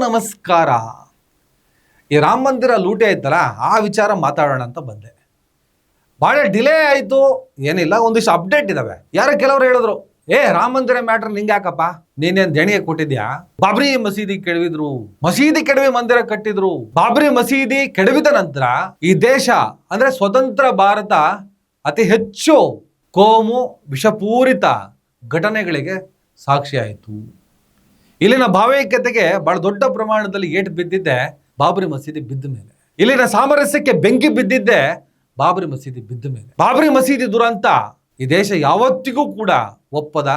ನಮಸ್ಕಾರ. ಈ ರಾಮ ಮಂದಿರ ಲೂಟಿ ಆಯ್ತಲ್ಲ, ಆ ವಿಚಾರ ಮಾತಾಡೋಣ ಅಂತ ಬಂದೆ. ಭಾಳ ಡಿಲೇ ಆಯಿತು, ಏನಿಲ್ಲ, ಒಂದಿಷ್ಟು ಅಪ್ಡೇಟ್ ಇದಾವೆ. ಯಾರೋ ಕೆಲವರು ಹೇಳಿದ್ರು, ರಾಮ ಮಂದಿರ ಮ್ಯಾಟ್ರ್ ನಿಂಗೆ ಯಾಕಪ್ಪ, ನೀನೇನು ದೇಣಿಗೆ ಕೊಟ್ಟಿದ್ಯಾ? ಬಾಬ್ರಿ ಮಸೀದಿ ಕೆಡವಿದ್ರು, ಮಸೀದಿ ಕೆಡವಿ ಮಂದಿರ ಕಟ್ಟಿದ್ರು. ಬಾಬ್ರಿ ಮಸೀದಿ ಕೆಡವಿದ ನಂತರ ಈ ದೇಶ ಅಂದ್ರೆ ಸ್ವತಂತ್ರ ಭಾರತ ಅತಿ ಹೆಚ್ಚು ಕೋಮು ವಿಷಪೂರಿತ ಘಟನೆಗಳಿಗೆ ಸಾಕ್ಷಿ ಆಯಿತು. ಇಲ್ಲಿನ ಭಾವೈಕ್ಯತೆಗೆ ಬಹಳ ದೊಡ್ಡ ಪ್ರಮಾಣದಲ್ಲಿ ಏಟು ಬಿದ್ದಿದ್ದೆ ಬಾಬ್ರಿ ಮಸೀದಿ ಬಿದ್ದ ಮೇಲೆ. ಇಲ್ಲಿನ ಸಾಮರಸ್ಯಕ್ಕೆ ಬೆಂಕಿ ಬಿದ್ದಿದ್ದೆ ಬಾಬ್ರಿ ಮಸೀದಿ ಬಿದ್ದ ಮೇಲೆ. ಬಾಬ್ರಿ ಮಸೀದಿ ದುರಂತ ಈ ದೇಶ ಯಾವತ್ತಿಗೂ ಕೂಡ ಒಪ್ಪದ,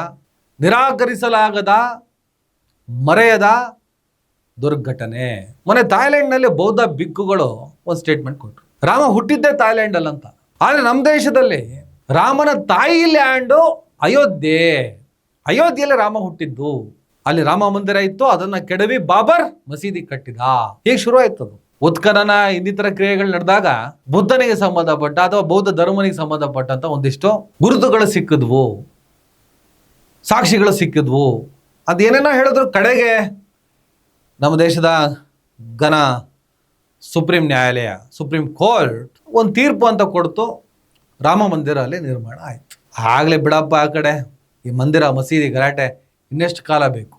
ನಿರಾಕರಿಸಲಾಗದ, ಮರೆಯದ ದುರ್ಘಟನೆ. ಮೊನ್ನೆ ಥಾಯ್ಲೆಂಡ್ನಲ್ಲಿ ಬೌದ್ಧ ಬಿಕ್ಕುಗಳು ಒಂದು ಸ್ಟೇಟ್ಮೆಂಟ್ ಕೊಟ್ಟರು. ರಾಮ ಹುಟ್ಟಿದ್ದೇ ಥಾಯ್ಲೆಂಡ್ ಅಲ್ಲಂತ. ಆದರೆ ನಮ್ಮ ದೇಶದಲ್ಲಿ ರಾಮನ ತಾಯಿ ಲ್ಯಾಂಡು ಅಯೋಧ್ಯೆಯಲ್ಲಿ ರಾಮ ಹುಟ್ಟಿದ್ದು. ಅಲ್ಲಿ ರಾಮ ಮಂದಿರ ಇತ್ತು, ಅದನ್ನ ಕೆಡವಿ ಬಾಬರ್ ಮಸೀದಿ ಕಟ್ಟಿದ. ಹೀಗೆ ಶುರು ಆಯ್ತದು. ಉತ್ಖನನ ಇನ್ನಿತರ ಕ್ರಿಯೆಗಳು ನಡೆದಾಗ ಬುದ್ಧನಿಗೆ ಸಂಬಂಧಪಟ್ಟ ಅಥವಾ ಬೌದ್ಧ ಧರ್ಮನಿಗೆ ಸಂಬಂಧಪಟ್ಟಂತ ಒಂದಿಷ್ಟು ಗುರುತುಗಳು ಸಿಕ್ಕಿದ್ವು, ಸಾಕ್ಷಿಗಳು ಸಿಕ್ಕಿದ್ವು. ಅದೇನೇನೋ ಹೇಳಿದ್ರು, ಕಡೆಗೆ ನಮ್ಮ ದೇಶದ ಘನ ಸುಪ್ರೀಂ ನ್ಯಾಯಾಲಯ, ಸುಪ್ರೀಂ ಕೋರ್ಟ್ ಒಂದು ತೀರ್ಪು ಅಂತ ಕೊಡ್ತು. ರಾಮ ಮಂದಿರ ಅಲ್ಲಿ ನಿರ್ಮಾಣ ಆಯ್ತು. ಆಗ್ಲೇ ಬಿಡಪ್ಪ ಆ ಕಡೆ, ಈ ಮಂದಿರ ಮಸೀದಿ ಗಲಾಟೆ ಇನ್ನೆಷ್ಟು ಕಾಲ ಬೇಕು?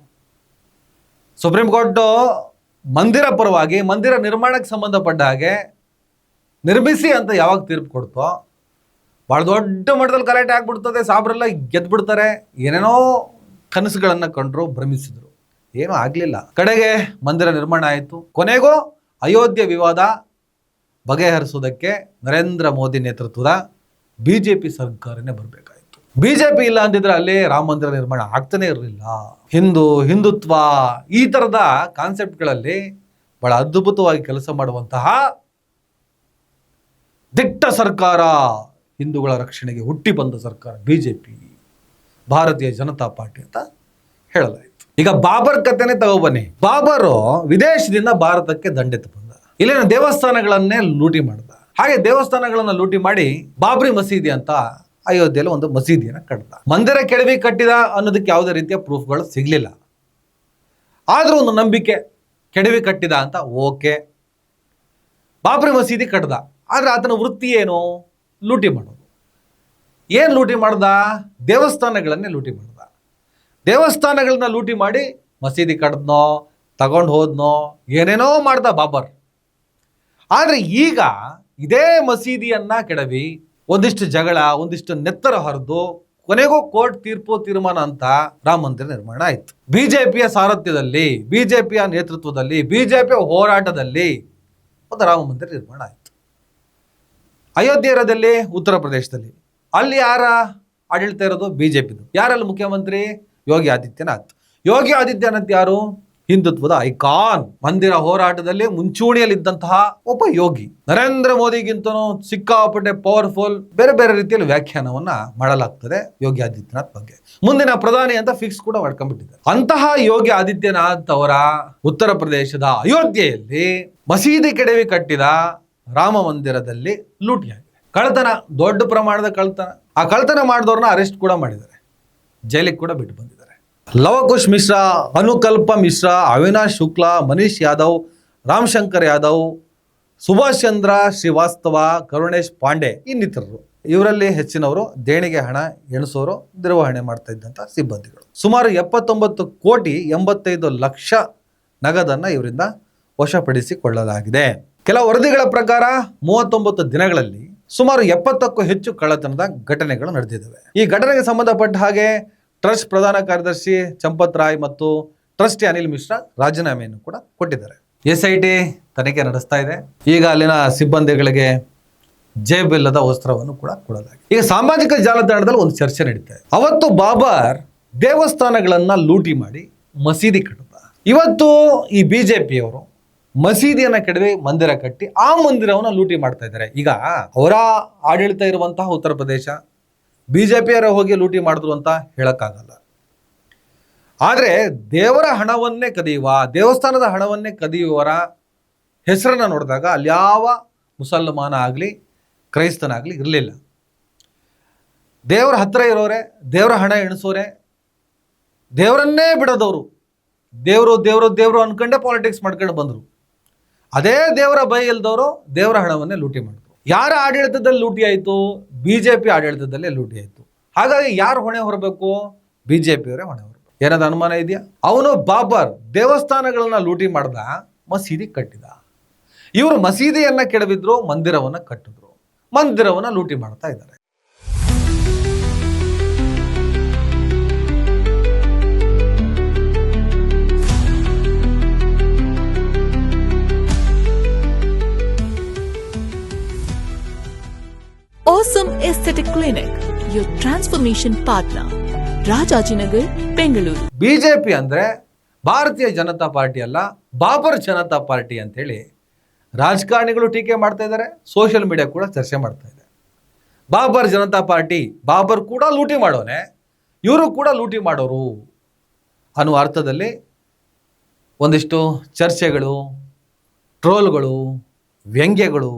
ಸುಪ್ರೀಂ ಕೋರ್ಟು ಮಂದಿರ ಪರವಾಗಿ ಮಂದಿರ ನಿರ್ಮಾಣಕ್ಕೆ ಸಂಬಂಧಪಟ್ಟ ಹಾಗೆ ನಿರ್ಮಿಸಿ ಅಂತ ಯಾವಾಗ ತೀರ್ಪು ಕೊಡ್ತೋ, ಭಾಳ ದೊಡ್ಡ ಮಟ್ಟದಲ್ಲಿ ಗಲಾಟೆ ಆಗ್ಬಿಡ್ತದೆ. ಸಾಬ್ರೆಲ್ಲ ಗೆದ್ಬಿಡ್ತಾರೆ. ಏನೇನೋ ಕನಸುಗಳನ್ನು ಕಂಡ್ರು, ಭ್ರಮಿಸಿದ್ರು. ಏನೂ ಆಗಲಿಲ್ಲ. ಕಡೆಗೆ ಮಂದಿರ ನಿರ್ಮಾಣ ಆಯಿತು. ಕೊನೆಗೂ ಅಯೋಧ್ಯೆ ವಿವಾದ ಬಗೆಹರಿಸೋದಕ್ಕೆ ನರೇಂದ್ರ ಮೋದಿ ನೇತೃತ್ವದ BJP ಸರ್ಕಾರನೇ ಬರಬೇಕಾಯಿತು. BJP ಇಲ್ಲ ಅಂದಿದ್ರೆ ಅಲ್ಲಿ ರಾಮ ಮಂದಿರ ನಿರ್ಮಾಣ ಆಗ್ತಾನೆ ಇರಲಿಲ್ಲ. ಹಿಂದುತ್ವ ಈ ಥರದ ಕಾನ್ಸೆಪ್ಟ್ಗಳಲ್ಲಿ ಬಹಳ ಅದ್ಭುತವಾಗಿ ಕೆಲಸ ಮಾಡುವಂತಹ ದಿಟ್ಟ ಸರ್ಕಾರ, ಹಿಂದೂಗಳ ರಕ್ಷಣೆಗೆ ಹುಟ್ಟಿ ಬಂದ ಸರ್ಕಾರ BJP, ಭಾರತೀಯ ಜನತಾ ಪಾರ್ಟಿ ಅಂತ ಹೇಳಲಾಯಿತು. ಈಗ ಬಾಬರ್ ಕಥೆನೇ ತಗೊಬನ್ನಿ. ಬಾಬರು ವಿದೇಶದಿಂದ ಭಾರತಕ್ಕೆ ದಂಡೆತ್ತು ಬಂದ. ಇಲ್ಲಿನ ದೇವಸ್ಥಾನಗಳನ್ನೇ ಲೂಟಿ ಮಾಡ್ದ. ಹಾಗೆ ದೇವಸ್ಥಾನಗಳನ್ನ ಲೂಟಿ ಮಾಡಿ ಬಾಬ್ರಿ ಮಸೀದಿ ಅಂತ ಅಯೋಧ್ಯೆಯಲ್ಲಿ ಒಂದು ಮಸೀದಿಯನ್ನು ಕಟ್ಟಿದ. ಮಂದಿರ ಕೆಡವಿ ಕಟ್ಟಿದ ಅನ್ನೋದಕ್ಕೆ ಯಾವುದೇ ರೀತಿಯ ಪ್ರೂಫ್ಗಳು ಸಿಗಲಿಲ್ಲ. ಆದರೂ ಒಂದು ನಂಬಿಕೆ, ಕೆಡವಿ ಕಟ್ಟಿದ ಅಂತ ಓಕೆ. ಬಾಬ್ರಿ ಮಸೀದಿ ಕಟ್ಟಿದ. ಆದರೆ ಆತನ ವೃತ್ತಿ ಏನು? ಲೂಟಿ ಮಾಡೋದು. ಏನು ಲೂಟಿ ಮಾಡ್ದ? ದೇವಸ್ಥಾನಗಳನ್ನೇ ಲೂಟಿ ಮಾಡ್ದ. ದೇವಸ್ಥಾನಗಳನ್ನ ಲೂಟಿ ಮಾಡಿ ಮಸೀದಿ ಕಟ್ಟಿದ್ನೋ, ತಗೊಂಡು ಹೋದ್ನೋ, ಏನೇನೋ ಮಾಡ್ದ ಬಾಬರ್. ಆದರೆ ಈಗ ಇದೇ ಮಸೀದಿಯನ್ನ ಕೆಡವಿ ಒಂದಿಷ್ಟು ಜಗಳ, ಒಂದಿಷ್ಟು ನೆತ್ತರ ಹರಿದು ಕೊನೆಗೂ ಕೋರ್ಟ್ ತೀರ್ಮಾನ ಅಂತ ರಾಮ ಮಂದಿರ ನಿರ್ಮಾಣ ಆಯಿತು. BJPಯ ಸಾರಥ್ಯದಲ್ಲಿ, BJPಯ ನೇತೃತ್ವದಲ್ಲಿ, BJPಯ ಹೋರಾಟದಲ್ಲಿ ಒಂದು ರಾಮ ಮಂದಿರ ನಿರ್ಮಾಣ ಆಯಿತು. ಅಯೋಧ್ಯೆ ಇರೋದಲ್ಲಿ ಉತ್ತರ ಪ್ರದೇಶದಲ್ಲಿ. ಅಲ್ಲಿ ಯಾರ ಆಡಳಿತ ಇರೋದು? BJPದು. ಯಾರಲ್ಲಿ ಮುಖ್ಯಮಂತ್ರಿ? ಯೋಗಿ ಆದಿತ್ಯನಾಥ್. ಯೋಗಿ ಆದಿತ್ಯನಾಥ್ ಯಾರು? ಹಿಂದುತ್ವದ ಐಕಾನ್. ಮಂದಿರ ಹೋರಾಟದಲ್ಲಿ ಮುಂಚೂಣಿಯಲ್ಲಿದ್ದಂತಹ ಒಬ್ಬ ಯೋಗಿ. ನರೇಂದ್ರ ಮೋದಿಗಿಂತನೂ ಸಿಕ್ಕಾಪಟ್ಟೆ ಪವರ್ಫುಲ್. ಬೇರೆ ಬೇರೆ ರೀತಿಯಲ್ಲಿ ವ್ಯಾಖ್ಯಾನವನ್ನ ಮಾಡಲಾಗ್ತದೆ ಯೋಗಿ ಆದಿತ್ಯನಾಥ್ ಬಗ್ಗೆ. ಮುಂದಿನ ಪ್ರಧಾನಿ ಅಂತ ಫಿಕ್ಸ್ ಕೂಡ ಮಾಡ್ಕೊಂಡ್ಬಿಟ್ಟಿದ್ದಾರೆ. ಅಂತಹ ಯೋಗಿ ಆದಿತ್ಯನಾಥ್ ಅವರ ಉತ್ತರ ಪ್ರದೇಶದ ಅಯೋಧ್ಯೆಯಲ್ಲಿ ಮಸೀದಿ ಕೆಡವಿ ಕಟ್ಟಿದ ರಾಮ ಮಂದಿರದಲ್ಲಿ ಲೂಟಿಯಾಗಿದೆ. ಕಳ್ತನ, ದೊಡ್ಡ ಪ್ರಮಾಣದ ಕಳ್ತನ. ಆ ಕಳ್ತನ ಮಾಡಿದವ್ರನ್ನ ಅರೆಸ್ಟ್ ಕೂಡ ಮಾಡಿದ್ದಾರೆ, ಜೈಲಿಗೆ ಕೂಡ ಬಿಟ್ಟು ಬಂದಿದ್ದಾರೆ. ಲವಕುಶ್ ಮಿಶ್ರಾ, ಅನುಕಲ್ಪ ಮಿಶ್ರಾ, ಅವಿನಾಶ್ ಶುಕ್ಲಾ, ಮನೀಶ್ ಯಾದವ್, ರಾಮಶಂಕರ್ ಯಾದವ್, ಸುಭಾಷ್ ಚಂದ್ರ ಶ್ರೀವಾಸ್ತವ, ಕರುಣೇಶ್ ಪಾಂಡೆ ಇನ್ನಿತರರು. ಇವರಲ್ಲಿ ಹೆಚ್ಚಿನವರು ದೇಣಿಗೆ ಹಣ ಎಣಿಸೋರು, ನಿರ್ವಹಣೆ ಮಾಡ್ತಾ ಇದ್ದಂಥ ಸಿಬ್ಬಂದಿಗಳು. ಸುಮಾರು 79,85,00,000 ನಗದನ್ನು ಇವರಿಂದ ವಶಪಡಿಸಿಕೊಳ್ಳಲಾಗಿದೆ. ಕೆಲ ವರದಿಗಳ ಪ್ರಕಾರ 39 ದಿನಗಳಲ್ಲಿ ಸುಮಾರು 70ಕ್ಕೂ ಹೆಚ್ಚು ಕಳ್ಳತನದ ಘಟನೆಗಳು ನಡೆದಿದ್ದಾವೆ. ಈ ಘಟನೆಗೆ ಸಂಬಂಧಪಟ್ಟ ಹಾಗೆ ಟ್ರಸ್ಟ್ ಪ್ರಧಾನ ಕಾರ್ಯದರ್ಶಿ ಚಂಪತ್ ರಾಯ್ ಮತ್ತು ಟ್ರಸ್ಟಿ ಅನಿಲ್ ಮಿಶ್ರಾ ರಾಜೀನಾಮೆಯನ್ನು ಕೂಡ ಕೊಟ್ಟಿದ್ದಾರೆ. SIT ತನಿಖೆ ನಡೆಸ್ತಾ ಇದೆ. ಈಗ ಅಲ್ಲಿನ ಸಿಬ್ಬಂದಿಗಳಿಗೆ ಜೇಬಿಲ್ಲದ ವಸ್ತ್ರವನ್ನು ಕೂಡ ಕೊಡಲಾಗಿದೆ. ಈಗ ಸಾಮಾಜಿಕ ಜಾಲತಾಣದಲ್ಲಿ ಒಂದು ಚರ್ಚೆ ನಡೀತಾ ಇದೆ. ಅವತ್ತು ಬಾಬರ್ ದೇವಸ್ಥಾನಗಳನ್ನ ಲೂಟಿ ಮಾಡಿ ಮಸೀದಿ ಕಟ್ಟಿದ. ಇವತ್ತು ಈ BJPಯವರು ಮಸೀದಿಯನ್ನ ಕೆಡವಿ ಮಂದಿರ ಕಟ್ಟಿ ಆ ಮಂದಿರವನ್ನ ಲೂಟಿ ಮಾಡ್ತಾ ಇದ್ದಾರೆ. ಈಗ ಅವರ ಆಡಳಿತ ಇರುವಂತಹ ಉತ್ತರ ಪ್ರದೇಶ, BJPಯರ ಹೋಗಿ ಲೂಟಿ ಮಾಡಿದ್ರು ಅಂತ ಹೇಳಕ್ಕಾಗಲ್ಲ. ಆದರೆ ದೇವರ ಹಣವನ್ನೇ ಕದಿಯುವ, ದೇವಸ್ಥಾನದ ಹಣವನ್ನೇ ಕದಿಯುವವರ ಹೆಸರನ್ನ ನೋಡಿದಾಗ ಅಲ್ಲಿ ಯಾವ ಮುಸಲ್ಮಾನ ಆಗಲಿ ಕ್ರೈಸ್ತನಾಗಲಿ ಇರಲಿಲ್ಲ. ದೇವರ ಹತ್ತಿರ ಇರೋರೆ, ದೇವರ ಹಣ ಎಣಿಸೋರೆ, ದೇವರನ್ನೇ ಬಿಡೋದವರು ದೇವರು ದೇವರು ದೇವರು ಅನ್ಕೊಂಡೇ ಪಾಲಿಟಿಕ್ಸ್ ಮಾಡ್ಕೊಂಡು ಬಂದರು. ಅದೇ ದೇವರ ಭಯ ಇಲ್ದವರು ದೇವರ ಹಣವನ್ನೇ ಲೂಟಿ ಮಾಡಿದ್ರು. ಯಾರ ಆಡಳಿತದಲ್ಲಿ ಲೂಟಿ ಆಯಿತು? BJP ಆಡಳಿತದಲ್ಲೇ ಲೂಟಿ ಆಯಿತು. ಹಾಗಾಗಿ ಯಾರು ಹೊಣೆ ಹೊರಬೇಕು? BJP ಅವರೇ ಹೊಣೆ ಹೊರಬೇಕು. ಏನಾದ ಅನುಮಾನ ಇದೆಯಾ? ಅವನು ಬಾಬರ್ ದೇವಸ್ಥಾನಗಳನ್ನ ಲೂಟಿ ಮಾಡ್ದ, ಮಸೀದಿ ಕಟ್ಟಿದ. ಇವರು ಮಸೀದಿಯನ್ನ ಕೆಡವಿದ್ರು, ಮಂದಿರವನ್ನ ಕಟ್ಟಿದ್ರು, ಮಂದಿರವನ್ನ ಲೂಟಿ ಮಾಡ್ತಾ ಇದ್ದಾರೆ. Awesome Aesthetic Clinic, your transformation partner. Rajajinagar, Bengaluru. BJP ಅಂದ್ರೆ ಭಾರತೀಯ ಜನತಾ ಪಾರ್ಟಿ ಅಲ್ಲ, ಬಾಬರ್ ಜನತಾ ಪಾರ್ಟಿ ಅಂತ ಹೇಳಿ ರಾಜಕಾರಣಿಗಳು ಟೀಕೆ ಮಾಡ್ತಾ ಇದ್ದಾರೆ. ಸೋಷಿಯಲ್ ಮೀಡಿಯಾ ಕೂಡ ಚರ್ಚೆ ಮಾಡ್ತಾ ಇದೆ. ಬಾಬರ್ ಜನತಾ ಪಾರ್ಟಿ, ಬಾಬರ್ ಕೂಡ ಲೂಟಿ ಮಾಡೋನೆ, ಇವರು ಕೂಡ ಲೂಟಿ ಮಾಡೋರು ಅನ್ನುವ ಅರ್ಥದಲ್ಲಿ ಒಂದಿಷ್ಟು ಚರ್ಚೆಗಳು, ಟ್ರೋಲ್ಗಳು, ವ್ಯಂಗ್ಯಗಳು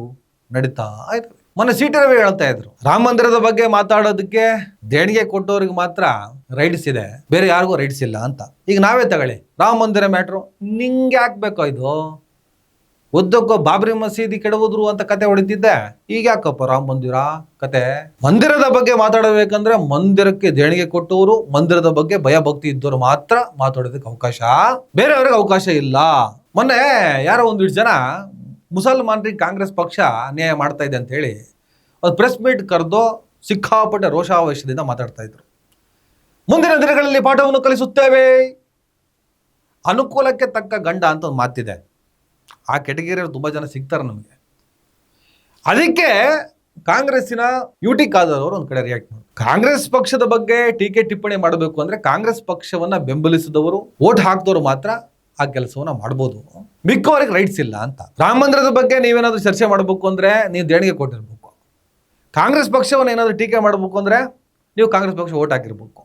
ನಡೀತಾ ಇದ್ದಾವೆ. ಮೊನ್ನೆ CT ರವಿ ಹೇಳ್ತಾ ಇದ್ರು, ರಾಮ ಮಂದಿರದ ಬಗ್ಗೆ ಮಾತಾಡೋದಕ್ಕೆ ದೇಣಿಗೆ ಕೊಟ್ಟವ್ರಿಗೆ ಮಾತ್ರ ರೈಟ್ಸ್ ಇದೆ, ಬೇರೆ ಯಾರಿಗೂ ರೈಟ್ಸ್ ಇಲ್ಲ ಅಂತ. ಈಗ ನಾವೇ ತಗೊಳ್ಳಿ, ರಾಮ ಮಂದಿರ ಮ್ಯಾಟ್ರು ನಿಂಗೆ ಹಾಕ್ಬೇಕೋ ಇದು? ಉದ್ದಕ್ಕೂ ಬಾಬ್ರಿ ಮಸೀದಿ ಕೆಡವುದ್ರು ಅಂತ ಕತೆ ಹೊಡಿತಿದ್ದೆ, ಈಗ ಯಾಕಪ್ಪ ರಾಮ ಮಂದಿರ ಕತೆ? ಮಂದಿರದ ಬಗ್ಗೆ ಮಾತಾಡಬೇಕಂದ್ರೆ ಮಂದಿರಕ್ಕೆ ದೇಣಿಗೆ ಕೊಟ್ಟವರು, ಮಂದಿರದ ಬಗ್ಗೆ ಭಯ ಭಕ್ತಿ ಇದ್ದವರು ಮಾತ್ರ ಮಾತಾಡೋದಕ್ಕೆ ಅವಕಾಶ, ಬೇರೆಯವ್ರಿಗೆ ಅವಕಾಶ ಇಲ್ಲ. ಮೊನ್ನೆ ಯಾರೋ ಒಂದಿಷ್ಟು ಜನ ಮುಸಲ್ಮಾನರಿಗೆ ಕಾಂಗ್ರೆಸ್ ಪಕ್ಷ ಅನ್ಯಾಯ ಮಾಡ್ತಾ ಇದೆ ಅಂತ ಹೇಳಿ ಒಂದು ಪ್ರೆಸ್ ಮೀಟ್ ಕರೆದು ಸಿಕ್ಕಾಪಟ್ಟೆ ರೋಷಾವೇಶದಿಂದ ಮಾತಾಡ್ತಾ ಇದ್ರು. ಮುಂದಿನ ದಿನಗಳಲ್ಲಿ ಪಾಠವನ್ನು ಕಲಿಸುತ್ತೇವೆ, ಅನುಕೂಲಕ್ಕೆ ತಕ್ಕ ಗಂಡ ಅಂತ ಒಂದು ಮಾತಿದೆ. ಆ ಕೆಟಗರಿಯಲ್ಲಿ ತುಂಬ ಜನ ಸಿಗ್ತಾರೆ ನಮಗೆ. ಅದಕ್ಕೆ ಕಾಂಗ್ರೆಸ್ಸಿನ UT ಖಾದರ್ ಅವರು ಒಂದು ಕಡೆ ರಿಯಾಕ್ಟ್ ಮಾಡಿ, ಕಾಂಗ್ರೆಸ್ ಪಕ್ಷದ ಬಗ್ಗೆ ಟೀಕೆ ಟಿಪ್ಪಣಿ ಮಾಡಬೇಕು ಅಂದ್ರೆ ಕಾಂಗ್ರೆಸ್ ಪಕ್ಷವನ್ನ ಬೆಂಬಲಿಸಿದವರು, ವೋಟ್ ಹಾಕಿದವರು ಮಾತ್ರ ಆ ಕೆಲಸವನ್ನ ಮಾಡ್ಬೋದು, ಮಿಕ್ಕವರಿಗೆ ರೈಟ್ಸ್ ಇಲ್ಲ ಅಂತ. ರಾಮ ಮಂದಿರದ ಬಗ್ಗೆ ನೀವೇನಾದ್ರೂ ಚರ್ಚೆ ಮಾಡಬೇಕು ಅಂದ್ರೆ ನೀವು ದೇಣಿಗೆ ಕೊಟ್ಟಿರ್ಬೇಕು. ಕಾಂಗ್ರೆಸ್ ಪಕ್ಷವನ್ನು ಏನಾದರೂ ಟೀಕೆ ಮಾಡಬೇಕು ಅಂದ್ರೆ ನೀವು ಕಾಂಗ್ರೆಸ್ ಪಕ್ಷ ವೋಟ್ ಹಾಕಿರ್ಬೇಕು.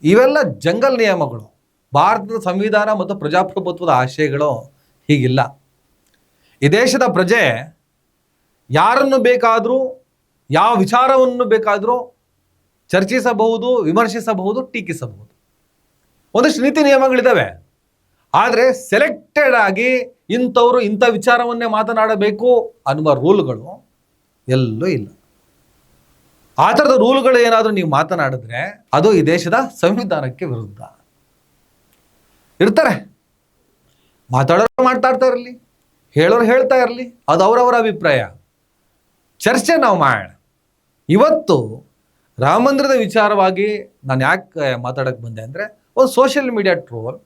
ಇವೆಲ್ಲ ಜಂಗಲ್ ನಿಯಮಗಳು. ಭಾರತದ ಸಂವಿಧಾನ ಮತ್ತು ಪ್ರಜಾಪ್ರಭುತ್ವದ ಆಶಯಗಳು ಹೀಗಿಲ್ಲ. ಈ ದೇಶದ ಪ್ರಜೆ ಯಾರನ್ನು ಬೇಕಾದರೂ, ಯಾವ ವಿಚಾರವನ್ನು ಬೇಕಾದರೂ ಚರ್ಚಿಸಬಹುದು, ವಿಮರ್ಶಿಸಬಹುದು, ಟೀಕಿಸಬಹುದು. ಒಂದಷ್ಟು ನೀತಿ ನಿಯಮಗಳಿದ್ದಾವೆ. ಆದರೆ ಸೆಲೆಕ್ಟೆಡ್ ಆಗಿ ಇಂಥವರು ಇಂಥ ವಿಚಾರವನ್ನೇ ಮಾತನಾಡಬೇಕು ಅನ್ನುವ ರೂಲ್ಗಳು ಎಲ್ಲೂ ಇಲ್ಲ. ಆ ಥರದ ರೂಲ್ಗಳು ಏನಾದರೂ ನೀವು ಮಾತನಾಡಿದ್ರೆ ಅದು ಈ ದೇಶದ ಸಂವಿಧಾನಕ್ಕೆ ವಿರುದ್ಧ. ಇರ್ತಾರೆ, ಮಾತಾಡೋರು ಮಾತಾಡ್ತಾ ಇರಲಿ, ಹೇಳೋರು ಹೇಳ್ತಾ ಇರಲಿ, ಅದು ಅವರವರ ಅಭಿಪ್ರಾಯ. ಚರ್ಚೆ ನಾವು ಮಾಡೋಣ. ಇವತ್ತು ರಾಮ ಮಂದಿರದ ವಿಚಾರವಾಗಿ ನಾನು ಯಾಕೆ ಮಾತಾಡಕ್ಕೆ ಬಂದೆ ಅಂದರೆ, ಒಂದು ಸೋಷಿಯಲ್ ಮೀಡಿಯಾ ಟ್ರೋಲ್,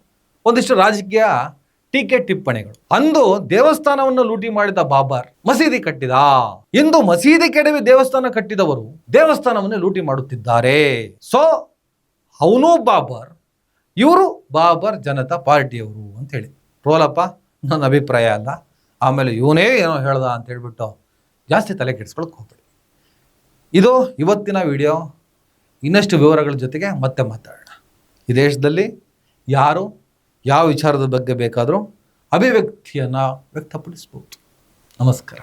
ಒಂದಿಷ್ಟು ರಾಜಕೀಯ ಟೀಕೆ ಟಿಪ್ಪಣಿಗಳು. ಅಂದು ದೇವಸ್ಥಾನವನ್ನು ಲೂಟಿ ಮಾಡಿದ ಬಾಬರ್ ಮಸೀದಿ ಕಟ್ಟಿದ, ಇಂದು ಮಸೀದಿ ಕೆಡವಿ ದೇವಸ್ಥಾನ ಕಟ್ಟಿದವರು ದೇವಸ್ಥಾನವನ್ನು ಲೂಟಿ ಮಾಡುತ್ತಿದ್ದಾರೆ. ಸೊ ಅವನು ಬಾಬರ್, ಇವರು ಬಾಬರ್ ಜನತಾ ಪಾರ್ಟಿಯವರು ಅಂತ ಹೇಳಿ ಟ್ರೋಲಪ್ಪ, ನನ್ನ ಅಭಿಪ್ರಾಯ ಅಲ್ಲ. ಆಮೇಲೆ ಇವನೇ ಏನೋ ಹೇಳ್ದ ಅಂತ ಹೇಳ್ಬಿಟ್ಟು ಜಾಸ್ತಿ ತಲೆ ಕೆಡಿಸ್ಕೊಳಕ್ಕೆ ಹೋಗ್ಬೇಡಿ. ಇದು ಇವತ್ತಿನ ವಿಡಿಯೋ. ಇನ್ನಷ್ಟು ವಿವರಗಳ ಜೊತೆಗೆ ಮತ್ತೆ ಮಾತಾಡೋಣ. ಈ ದೇಶದಲ್ಲಿ ಯಾರು ಯಾವ ವಿಚಾರದ ಬಗ್ಗೆ ಬೇಕಾದರೂ ಅಭಿವ್ಯಕ್ತಿಯನ್ನು ವ್ಯಕ್ತಪಡಿಸ್ಬೋದು. ನಮಸ್ಕಾರ.